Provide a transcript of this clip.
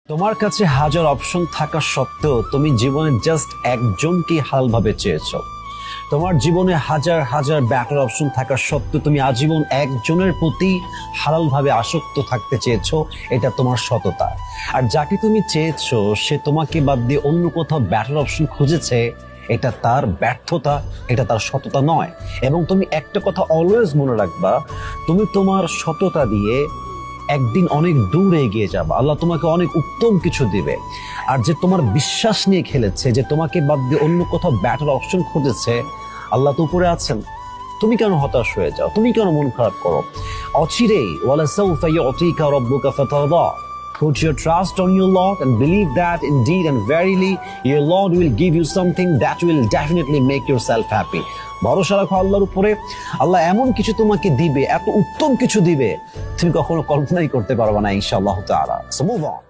তোমার কাছে হাজার অপশন থাকা সত্ত্বেও তুমি জীবনে জাস্ট একজনকে হালালভাবে চেয়েছো। তোমার জীবনে হাজার হাজার ব্যাটার অপশন থাকা সত্ত্বেও তুমি আজীবন একজনের প্রতি হালালভাবে আসক্ত থাকতে চেয়েছো। এটা তোমার সততা। আর যাকে তুমি চেয়েছো সে তোমাকে বাদ দিয়ে অন্য কোথাও ব্যাটার অপশন খুঁজেছে, এটা তার ব্যর্থতা, এটা তার সততা নয়। এবং তুমি একটা কথা অলওয়েজ মনে রাখবা, তুমি তোমার সততা দিয়ে একদিন অনেক দূরে এগিয়ে যাবে। আল্লাহ তোমাকে অনেক উত্তম কিছু দিবে। আর যে তোমার বিশ্বাস নিয়ে খেলেছে, যে তোমাকে বাদ দিয়ে অন্য কোথাও ব্যাটার অপশন খুঁজেছে, আল্লাহ তো উপরে আছেন। তুমি কেন হতাশ হয়ে যাও? তুমি কেন মন খারাপ করো? অচিরেই ওয়ালাসাউফা ইউতিকা রাব্বুকা ফাতারদা। Put your trust on your Lord and believe that indeed and verily your Lord will give you something that will definitely make yourself happy. ভরসা রাখো আল্লাহর উপরে। আল্লাহ এমন কিছু তোমাকে দিবে, এত উত্তম কিছু দিবে, তুমি কখনো কল্পনাই করতে পারবে না ইনশাআল্লাহ তাআলা। So move on.